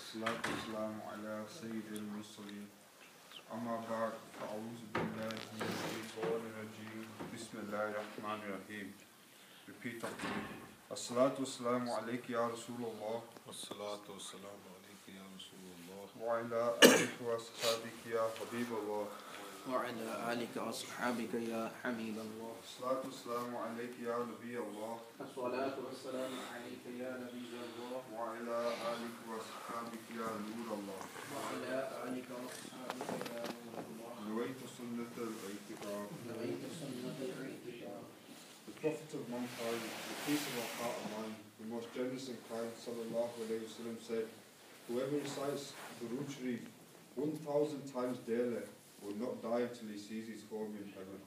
والسلام على سيد المرسلين أما بعد فأعوذ بالله من الشيطان الرجيم بسم الله الرحمن الرحيم. Repeat after me. الصلاة والسلام عليك يا رسول الله والصلاة والسلام عليك يا رسول الله وعلى آلك وأصحابك يا حبيب الله وعلى آلك وأصحابك يا حبيب الله. الصلاة والسلام عليك يا نبي الله الصلاة والسلام عليك يا نبي الله وعلى آلك وأصحابك يا نور الله وعلى آلك وأصحابك يا نور الله. نويت سنة الاعتكاف. نويت سنة الاعتكاف. The Prophet of mankind, the peace of our heart and mind, the most generous and kind, sallallahu alayhi wa sallam, said, whoever recites the Durood Sharif 1,000 times daily will not die until he sees his home in heaven.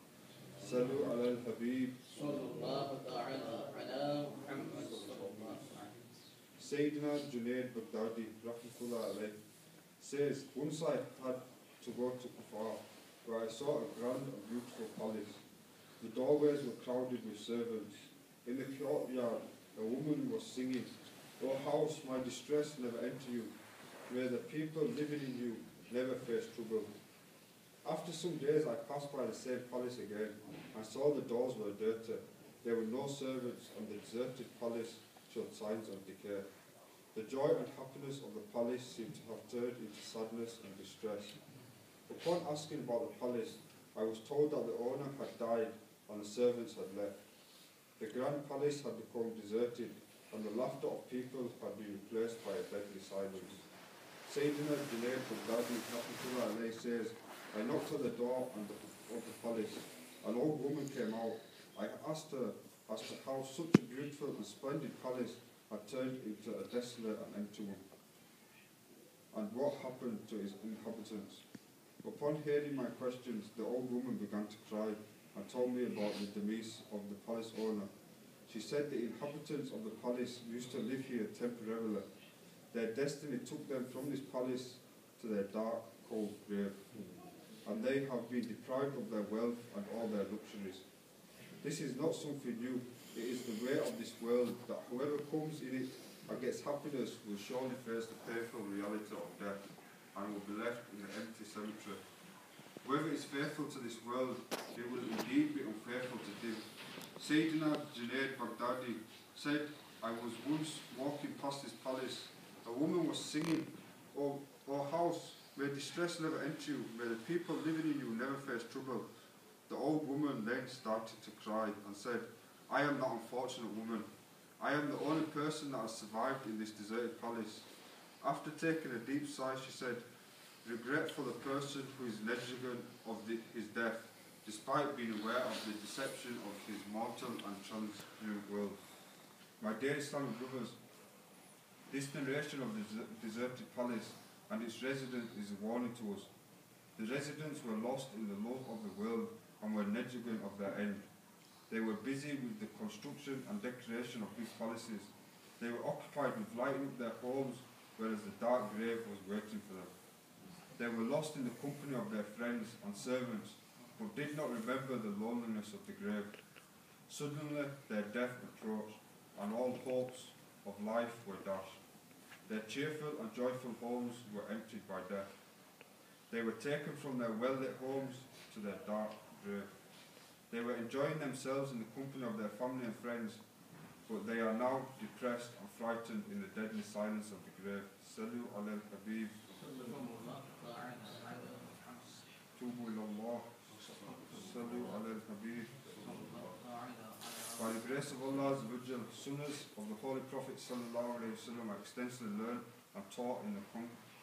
Sallu ala al-Habib. Sallallahu ta'ala ala Muhammad sallallahu alayhi. Sayyidina Junaid Baghdadi, rahmatullah alayh, says, once I had to go to Qafila, where I saw a grand and beautiful palace. The doorways were crowded with servants. In the courtyard, a woman was singing, O house, my distress never enter you. May the people living in you never face trouble. After some days, I passed by the same palace again. I saw the doors were dirty. There were no servants, and the deserted palace showed signs of decay. The joy and happiness of the palace seemed to have turned into sadness and distress. Upon asking about the palace, I was told that the owner had died and the servants had left. The grand palace had become deserted, and the laughter of people had been replaced by a deadly silence. Sayyidina Junaid Baghdadi rahmatullah alayhi says, I knocked at the door of the palace. An old woman came out. I asked her as to how such a beautiful and splendid palace had turned into a desolate and empty one, and what happened to its inhabitants. Upon hearing my questions, the old woman began to cry and told me about the demise of the palace owner. She said the inhabitants of the palace used to live here temporarily. Their destiny took them from this palace to their dark, cold grave, and they have been deprived of their wealth and all their luxuries. This is not something new. It is the way of this world that whoever comes in it and gets happiness will surely face the painful reality of death and will be left in an empty cemetery. Whoever is faithful to this world, he will indeed be unfaithful to him. Sayyidina Junaid Baghdadi said, I was once walking past this palace. A woman was singing, O house, may distress never enter you, may the people living in you never face trouble. The old woman then started to cry and said, I am that unfortunate woman. I am the only person that has survived in this deserted palace. After taking a deep sigh, she said, regret for the person who is negligent of his death, despite being aware of the deception of his mortal and transient world. My dear Islamic brothers, this narration of the deserted palace and its residents is a warning to us. The residents were lost in the love of the world and were negligent of their end. They were busy with the construction and decoration of big palaces. They were occupied with lighting up their homes, whereas the dark grave was waiting for them. They were lost in the company of their friends and servants, but did not remember the loneliness of the grave. Suddenly their death approached, and all hopes of life were dashed. Their cheerful and joyful homes were emptied by death. They were taken from their well-lit homes to their dark grave. They were enjoying themselves in the company of their family and friends, but they are now depressed and frightened in the deadly silence of the grave. Sallu ala al-Habib. Tubu ilallah. Sallu ala al-Habib. By the grace of Allah, sunnahs of the Holy Prophet sallallahu alayhi wa sallam are extensively learned and taught in the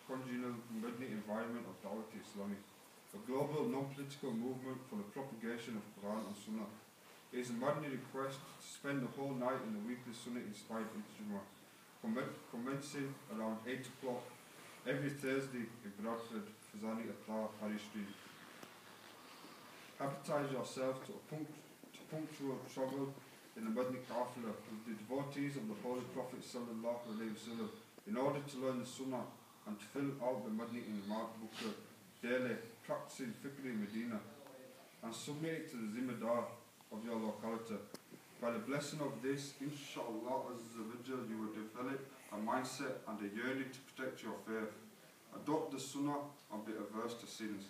congenial Madani environment of Dawat-E-Islami, a global non-political movement for the propagation of Quran and Sunnah. It is a Madani request to spend the whole night in the weekly Sunnah-inspired Ijtima, commencing around 8 o'clock every Thursday in Bradford, Harry Street. Habitize yourself to punctual travel in the Madani Qafila with the devotees of the Holy Prophet sallallahu alayhi wa sallam in order to learn the Sunnah and to fill out the Madani in booklet daily, practicing fiqh in Medina, and submit it to the Zimmedar of your locality. By the blessing of this, inshallah, you will develop a mindset and a yearning to protect your faith. Adopt the sunnah and be averse to sins.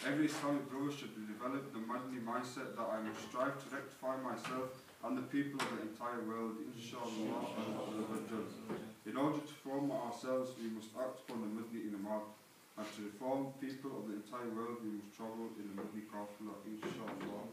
Every Islamic brother should develop the Madani mindset that I must strive to rectify myself and the people of the entire world, inshallah. In order to form ourselves, we must act upon the Madani inamad, and to reform people of the entire world, we must travel in the Madani Qafila, inshallah.